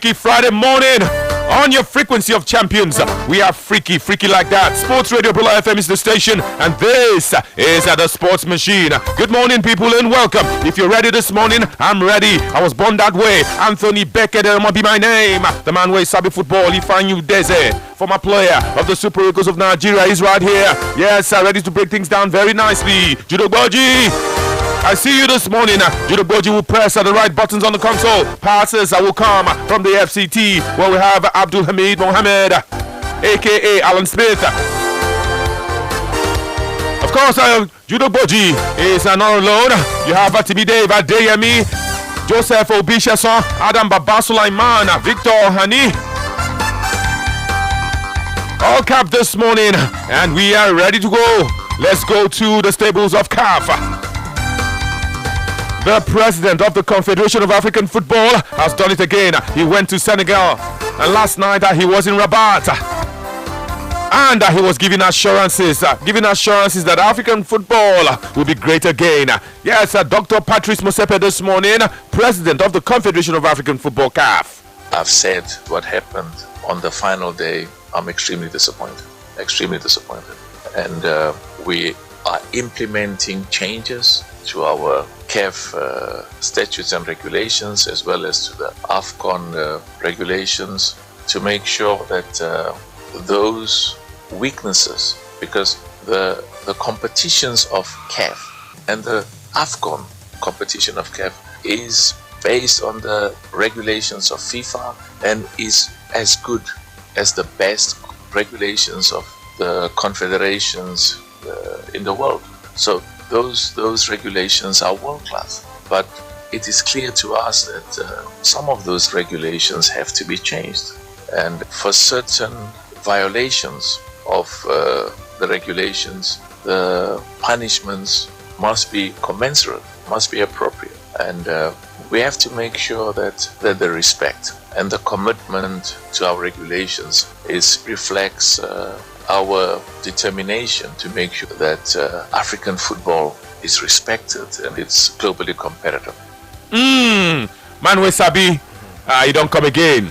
Freaky Friday morning on your frequency of champions. We are freaky like that. Sports Radio Bula FM is the station, and this is the Sports Machine. Good morning, people, and welcome. If you're ready this morning, I'm ready. I was born that way. Anthony Beckett might be my name. The man who is Sabi football. Ifanyu Deze, former player of the Super Eagles of Nigeria, is right here. Yes, ready to break things down very nicely. Judo Boji, I see you this morning. Judo Boji will press the right buttons on the console. Passes will come from the FCT, where we have Abdul Hamid Mohammed, aka Alan Smith. Of course, Judo Boji is not alone. You have Tibi Dave Adeyemi, Joseph Obishason, Adam Baba Sulaiman, Victor Hani. All cap this morning, and we are ready to go. Let's go to the stables of CAF. The president of the Confederation of African Football has done it again. He went to Senegal, and last night he was in Rabat, and he was giving assurances that African football will be great again. Yes, Dr. Patrice Motsepe this morning, president of the Confederation of African Football, CAF. I've said what happened on the final day. I'm extremely disappointed, and we are implementing changes to our CAF statutes and regulations, as well as to the AFCON regulations, to make sure that those weaknesses, because the competitions of CAF and the AFCON competition of CAF is based on the regulations of FIFA and is as good as the best regulations of the confederations in the world. So those regulations are world class, but it is clear to us that some of those regulations have to be changed, and for certain violations of the regulations, the punishments must be commensurate, must be appropriate, and we have to make sure that the respect and the commitment to our regulations reflects our determination to make sure that African football is respected and it's globally competitive. Manwe Sabi, you don't come again.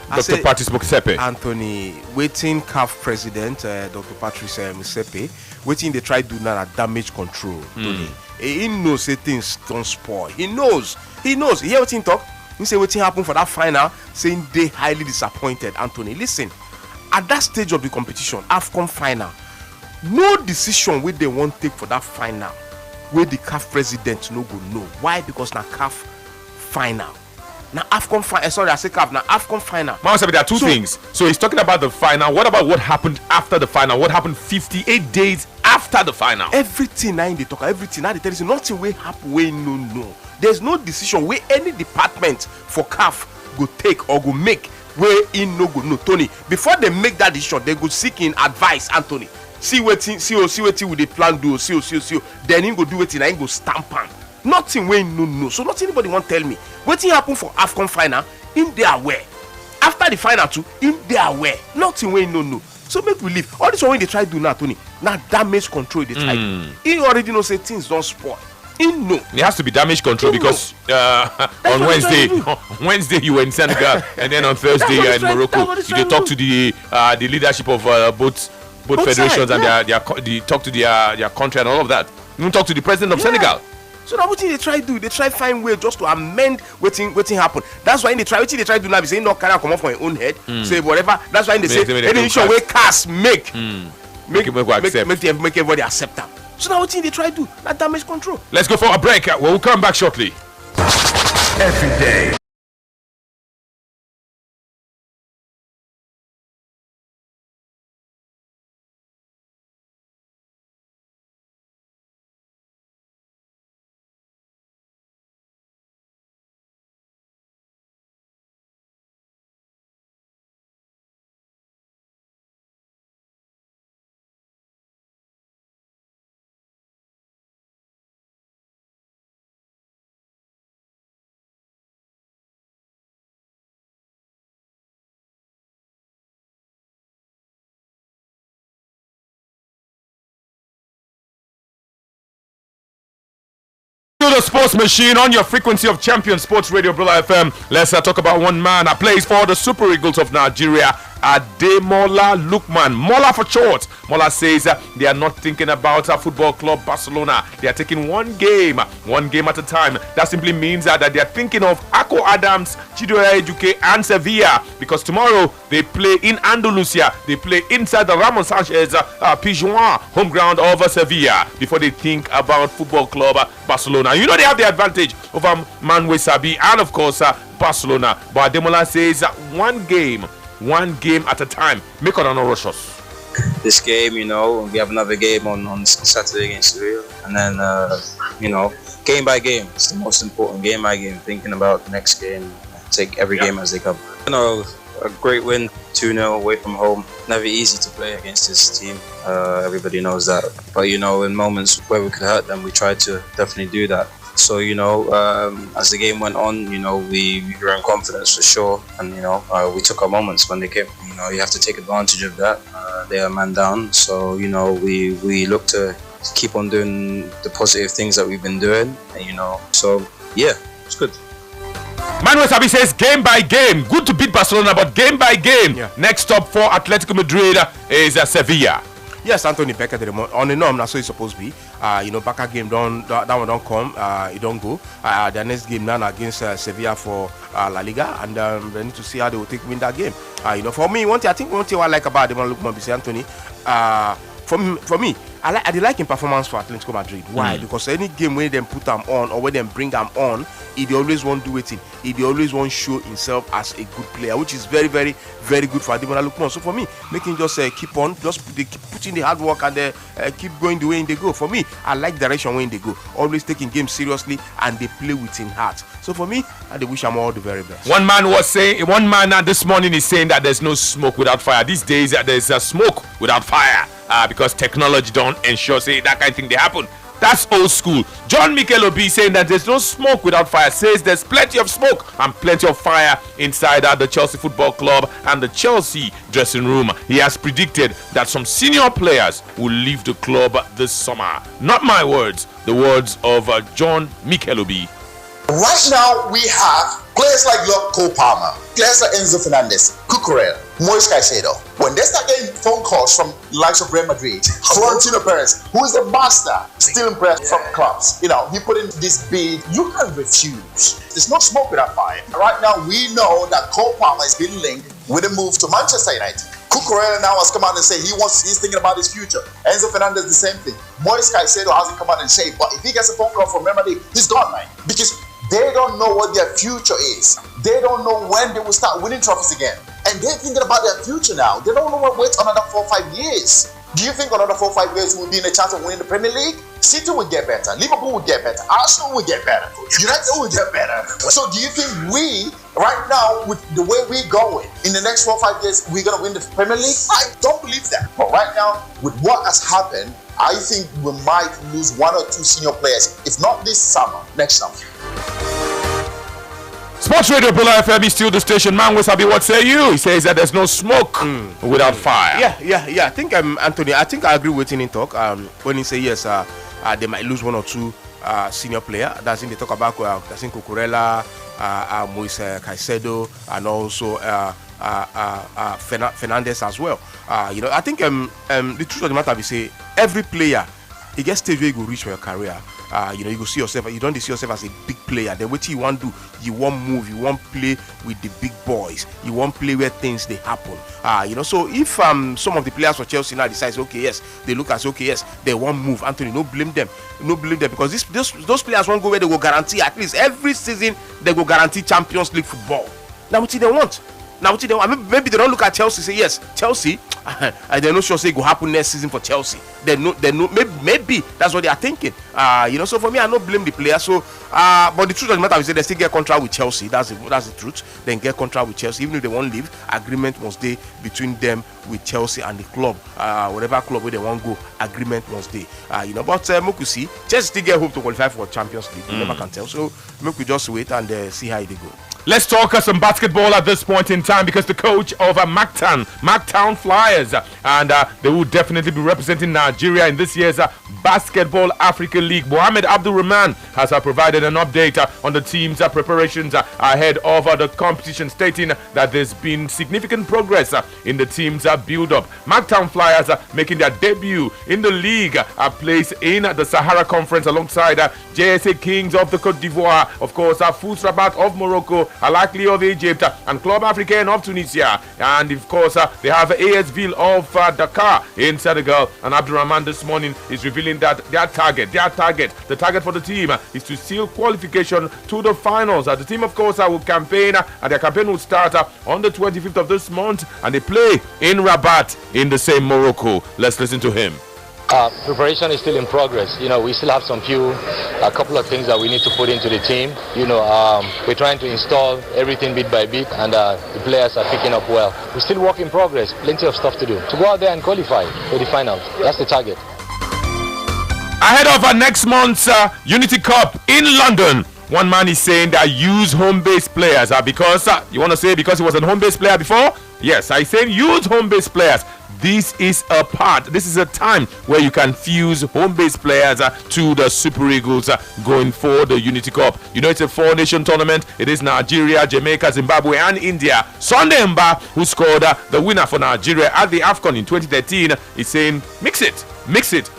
Dr. Patrice Motsepe. Anthony, waiting CAF president, Dr. Patrice Motsepe, waiting they try to do now damage control. Tony. He knows say things don't spoil. He knows. He hear what he talk. He say what happen for that final, saying they highly disappointed. Anthony, listen. At that stage of the competition, AFCON final, no decision where they won't take for that final, where the CAF president no go know. Why? Because now CAF final. Now AFCON final. Sorry, I say CAF. Now AFCON final. There are two things. So he's talking about the final. What about what happened after the final? What happened 58 days after the final? Everything now in the talk. Everything now they tell you nothing will happen. Where no. There's no decision where any department for CAF go take or go make. Where in no go no Tony, before they make that decision, they go seek in advice. Anthony, see what with the plan do, see then he go do it, and I go stamp on nothing. Way no, so not anybody want tell me what happen for AFCON final. In they aware after the final too, in they aware nothing. Way no, so make we leave all this one when they try to do now, Tony. Now damage control they try. He already know say things don't spoil. It has to be damage control because on Wednesday you were in Senegal, and then on Thursday you are in Morocco. You talk to the leadership of both federations, and they talk to their country and all of that. You talk to the president of Senegal. So now what they try to do? They try find way just to amend waiting happen. That's why they try to do now. They say no can come off from your own head. Say whatever. That's why they say any issue where cast make everybody accept them. So now what they try to do? That damage control. Let's go for a break. We'll come back shortly. Every day. To the sports machine on your frequency of Champion Sports Radio Brother FM. Let's talk about one man that plays for the Super Eagles of Nigeria, Ademola Lookman. Mola for short. Mola says they are not thinking about football club Barcelona. They are taking one game at a time. That simply means that they are thinking of Ako Adams, Chidera Ejuke, and Sevilla, because tomorrow they play in Andalusia. They play inside the Ramon Sanchez Pizjuan home ground of Sevilla before they think about football club Barcelona. You know they have the advantage over Manuel Sabi and of course Barcelona. But Ademola says one game at a time. Make on no rush us. This game, we have another game on Saturday against Sevilla, and then game by game. It's the most important game by game. Thinking about the next game, take every game as they come. A great win, 2-0 away from home. Never easy to play against this team. Everybody knows that. But in moments where we could hurt them, we tried to definitely do that. So as the game went on, we grew in confidence for sure, and we took our moments when they came. You have to take advantage of that. They are man down, so we look to keep on doing the positive things that we've been doing. So yeah, it's good. Manuel Sabi says game by game. Good to beat Barcelona, but game by game. Yeah. Next stop for Atletico Madrid is Sevilla. Yes, Anthony Becker on the norm, that's how it's supposed to be. Barca game that one don't come, it don't go. The next game now against Sevilla for La Liga, and they need to see how they will win that game. For me, one thing I like about them, look, Anthony, for me, I like him performance for Atletico Madrid. Why? Because any game where they put them on or where they bring them on, he always want to do it. He always want to show himself as a good player, which is very, very, very good for Ademola Lookman. So for me, making just keep on, keep putting the hard work and keep going the way they go. For me, I like direction when they go. Always taking games seriously and they play within heart. So for me, I wish them all the very best. One man this morning is saying that there's no smoke without fire. These days there's a smoke without fire. Because technology don't ensure that kind of thing they happen. That's old school. John Mikel Obi saying that there's no smoke without fire, says there's plenty of smoke and plenty of fire inside the Chelsea Football Club and the Chelsea dressing room. He has predicted that some senior players will leave the club this summer. Not my words, the words of John Mikel Obi. Right now, we have players like Cole Palmer, players like Enzo Fernandez, Cucurella, Moise Caicedo. When they start getting phone calls from the likes of Real Madrid, Florentino Perez, who is the master, still impressed from clubs. He put in this bid. You can't refuse. There's no smoke without fire. Right now, we know that Cole Palmer is being linked with a move to Manchester United. Cucurella now has come out and said he's thinking about his future. Enzo Fernandez, the same thing. Moise Caicedo hasn't come out and said, but if he gets a phone call from Real Madrid, he's gone, man. Because they don't know what their future is. They don't know when they will start winning trophies again. And they're thinking about their future now. They don't know what wait another 4 or 5 years. Do you think another 4 or 5 years will be in a chance of winning the Premier League? City will get better. Liverpool will get better. Arsenal will get better. United will get better. So do you think we, right now, with the way we're going, in the next 4 or 5 years, we're going to win the Premier League? I don't believe that. But right now, with what has happened, I think we might lose 1 or 2 senior players. If not this summer, next summer. Sports Radio Brother FM is still the station. Man, Wasabi, what say you? He says that there's no smoke without fire. Yeah. I think Anthony, I agree with him in talk. When he say yes, they might lose 1 or 2 senior player. That's in they talk about that's in Cucurella, Moise Caicedo, and also Fernandez as well. I think the truth of the matter is say every player he gets stage where you go reach for your career. You go see yourself. You don't see yourself as a big player. Then what you want to do? You want move. You want play with the big boys. You want play where things they happen. So if some of the players for Chelsea now decides, okay, yes, they look as okay, yes, they want move. Anthony, no blame them because those players won't go where they will guarantee at least every season they will guarantee Champions League football. Now what they want? Maybe they don't look at Chelsea say yes, Chelsea. They're not sure say it will happen next season for Chelsea. They know maybe that's what they are thinking. So for me, I don't blame the player. So but the truth of the matter is that they still get contract with Chelsea. That's the truth. Then get contract with Chelsea. Even if they won't leave, agreement must be between them with Chelsea and the club. Whatever club where they want to go, agreement must be. But we see Chelsea still get hope to qualify for Champions League. You never can tell. So we just wait and see how they go. Let's talk some basketball at this point in time because the coach of Mactown Flyers, and they will definitely be representing Nigeria in this year's Basketball Africa League. Mohamed Abdul Rahman has provided an update on the team's preparations ahead of the competition, stating that there's been significant progress in the team's build-up. Mactown Flyers making their debut in the league, placed in the Sahara Conference alongside JSA Kings of the Cote d'Ivoire, of course, FUS Rabat of Morocco, Al Ahly of Egypt, and Club Africain of Tunisia, and of course they have AS Ville of Dakar in Senegal. And Abdurrahman this morning is revealing that the target for the team is to seal qualification to the finals. The team, of course, will campaign, and their campaign will start on the 25th of this month, and they play in Rabat in the same Morocco. Let's listen to him. Preparation is still in progress. We still have a couple of things that we need to put into the team. We're trying to install everything bit by bit, and the players are picking up well. We're still work in progress. Plenty of stuff to do. To go out there and qualify for the finals. That's the target. Ahead of next month's Unity Cup in London, one man is saying that use home-based players because you want to say because he was a home-based player before? Yes, I say use home-based players. This is a time where you can fuse home-based players to the Super Eagles going for the Unity Cup. It's a 4-nation tournament. It is Nigeria, Jamaica, Zimbabwe, and India. Sunday Mba, who scored the winner for Nigeria at the AFCON in 2013, is saying mix it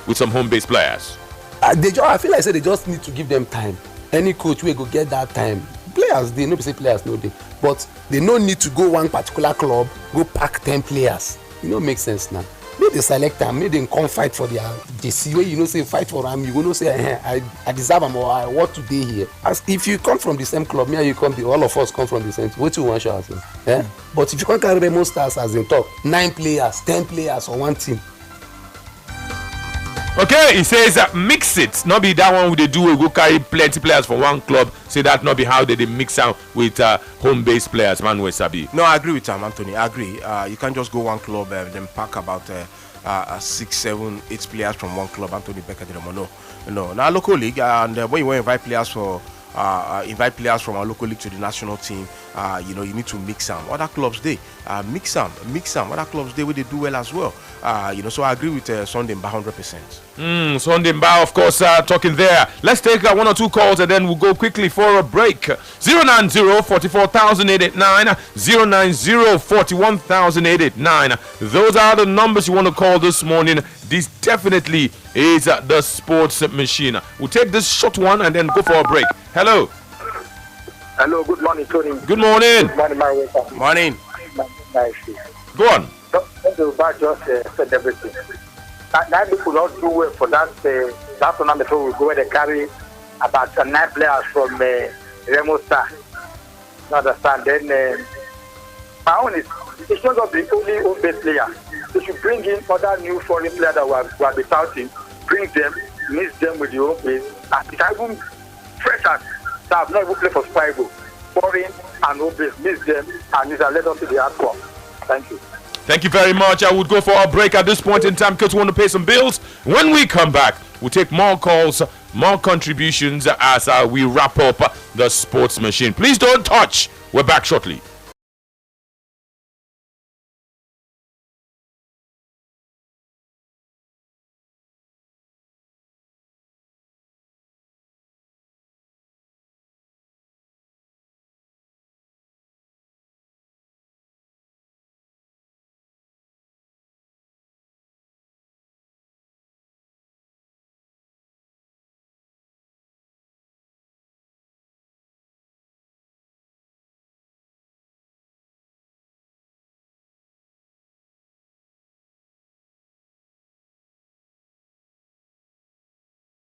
with some home-based players. I feel like they just need to give them time. Any coach will go get that time. Players, they know say players know they, but they no need to go one particular club, go pack 10 players. Make sense now. Make the selector, make them come fight for their JC. Where say fight for them, you say I deserve them or I want to be here. As if you come from the same club, me and you all of us come from the same. What you want to say? Yeah. But if you can't carry Remo Stars as in top, 9 players, 10 players on one team. Okay, he says mix it. Not be that one they do. We go carry plenty players from one club. Say that not be how they mix out with home-based players. Manuel Sabi. No, I agree with Anthony. I agree. You can't just go one club and then pack about 6, 7, 8 players from one club. Anthony Becker did no. Now local league, and when you want to invite players from our local league to the national team, you need to mix them. Other clubs mix them. Other clubs where they do well as well. So I agree with Sunday Mba 100%. Sunday Mba, of course, talking there. Let's take 1 or 2 calls and then we'll go quickly for a break. 090-44,889, 090-41,889. Those are the numbers you want to call this morning. This definitely is the sports machine. We'll take this short one and then go for a break. Hello. Hello, good morning, Tony. Good morning. Good morning, my Morning. Go on. Just said everything. Now people not do well for that tournament. We go where they carry about 9 players from Remo Star. You understand? Then my own is it's not just the only home-based player. They should bring in other new foreign players that will be touting, bring them, mix them with the home base. And it's even freshers that have not even played for Super Eagles. Foreign and home base, mix them, and let us see the outcome. Thank you. Thank you very much. I would go for a break at this point in time because we want to pay some bills. When we come back, we'll take more calls, more contributions as we wrap up the sports machine. Please don't touch. We're back shortly.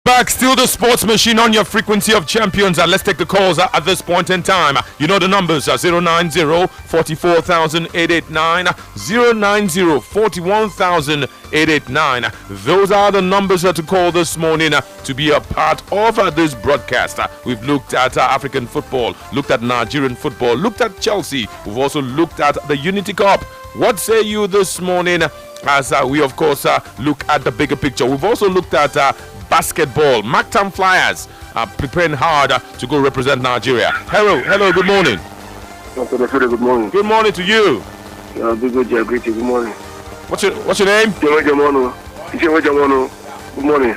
Back, still the sports machine on your frequency of champions. Let's take the calls at this point in time. You know the numbers are 090-44,889, 090-41,889. Those are the numbers to call this morning to be a part of this broadcast. We've looked at African football, looked at Nigerian football, looked at Chelsea. We've also looked at the Unity Cup. What say you this morning as we, of course, look at the bigger picture? We've also looked at basketball. Mactown Flyers are preparing hard to go represent Nigeria. Hello, good morning. Good morning. Good morning to you. Good morning. What's your name? Good morning.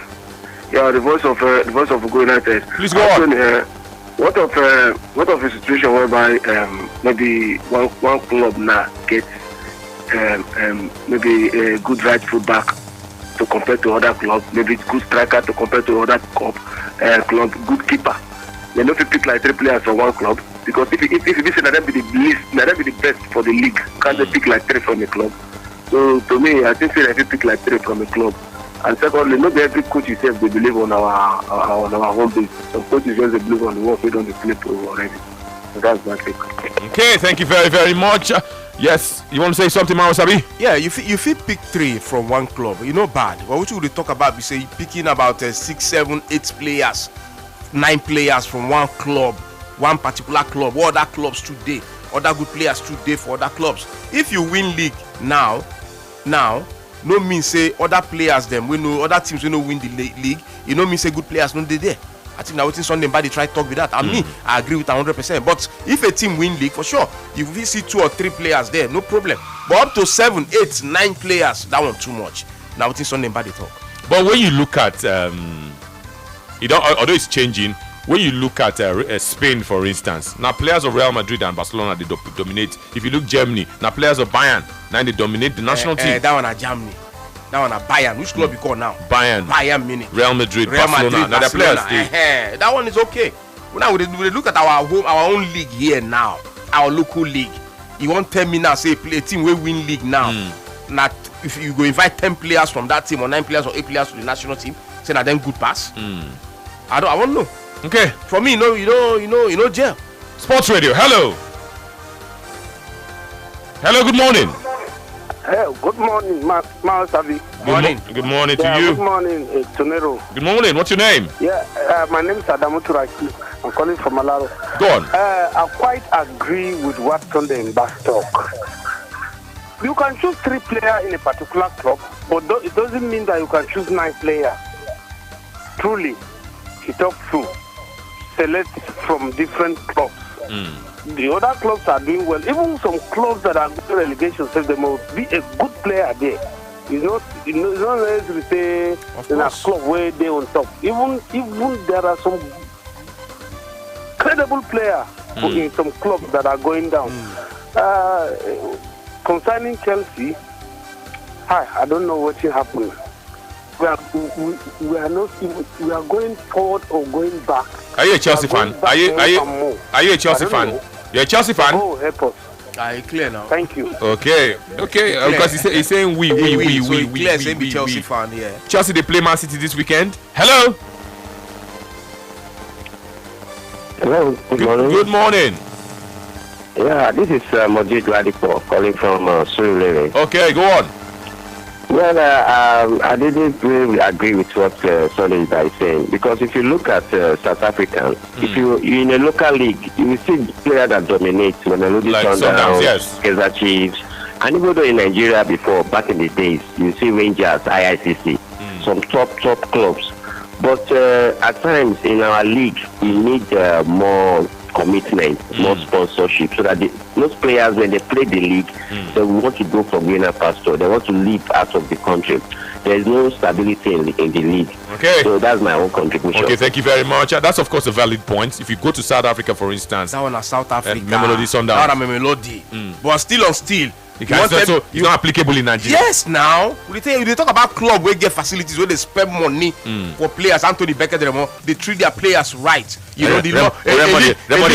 Yeah, the voice of Go United. Please go on. What of a situation whereby maybe one club now gets maybe a good right full back to compare to other clubs, maybe good striker to compare to other club, good keeper. They don't pick like 3 players for one club, because if you say that be the least, that be the best for the league, can't they pick like 3 from a club? So to me, I think that they pick like 3 from a club. And secondly, not every coach itself they believe on our home base. Some coaches just believe on the work we don't play pro already. So that's my take. Okay, thank you very, very much. Yes, you want to say something, Mawasabi? Yeah, you fit pick 3 from one club. You know bad. But what you would talk about, we say picking about 6, 7, 8 players, 9 players from one club, one particular club. What other clubs today? Other good players today for other clubs. If you win league now, no mean say other players them we know other teams we know win the league. You know mean say good players no dey there. I think now waiting Sunday body try talk with that. And me, I agree with 100%. But if a team win league for sure, if we see 2 or 3 players there, no problem. But up to 7, 8, 9 players, that one too much. Now waiting Sunday body talk. But when you look at although it's changing, when you look at Spain, for instance, now players of Real Madrid and Barcelona they dominate. If you look Germany, now players of Bayern, now they dominate the national team. That one at Germany, that one at Bayern. Which club you call now? Bayern Munich. Real Madrid, Barcelona. Now the players. That one is okay. Now we look at our own league here now, our local league. You won't tell me now say play a team we win league now. Not if you go invite 10 players from that team or 9 players or 8 players to the national team, say that them good pass. I won't know. Okay. For me, you know, jail. Sports Radio. Hello. Good morning. Hey, good morning, Mawasabi. Good morning to you. Good morning, Tonero. Good morning. What's your name? Yeah, my name is Adamu Turaki. I'm calling from Malaro. Go on. I quite agree with what Sunday in Bass talk. You can choose 3 players in a particular club, but it doesn't mean that you can choose 9 players. Truly, he talked through. Select from different clubs. The other clubs are doing well. Even some clubs that are going relegation, so there must be a good player there. It's not necessarily say in a club where they on top. Even there are some credible players in some clubs that are going down. Concerning Chelsea, I don't know what will happen. We are going forward or going back. Are you a Chelsea fan? Are you a Chelsea fan? You're a Chelsea fan? Oh, help us. Clear now. Thank you. Okay. Because he's saying we. Clear saying be Chelsea fan, yeah. Chelsea they play Man City this weekend. Hello. Hello. Good morning. Yeah, this is Mojid Radipo calling from Surulere. Okay, go on. Well, I didn't really agree with what Sonny is saying, because if you look at South Africans, if you're in a local league, you will see players that dominate when like Sundowns, yes. Kaizer Chiefs, and even though in Nigeria before, back in the days, you see Rangers, IICC, some top clubs. But at times in our league, we need more commitment, more sponsorship, so that those players, when they play the league, they want to go for greener pasture. They want to live out of the country. There is no stability in the league. Okay. So that's my own contribution. Okay, thank you very much. That's of course a valid point. If you go to South Africa, for instance, that one is South Africa. Mamelodi Sundowns. That one Mamelodi. But still on still. It's not applicable in Nigeria. Yes, now we talk about club where get facilities where they spend money for players. Anthony Becker, they treat their players right. You know, they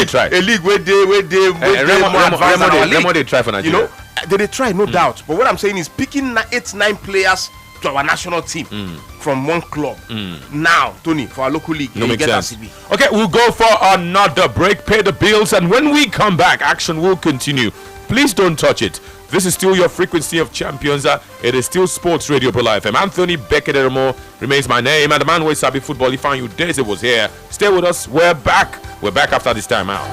try. A league where they try for Nigeria. You know, they try, no doubt. But what I'm saying is picking 8-9 players to our national team from one club. Now, Tony, for our local league, makes sense. Okay, we'll go for another break, pay the bills, and when we come back, action will continue. Please don't touch it. This is still your frequency of champions. It is still Sports Radio Pula FM. Anthony Bekedemo remains my name. And the man who is Sabi Football, he found you days it was here. Stay with us. We're back. We're back after this time out.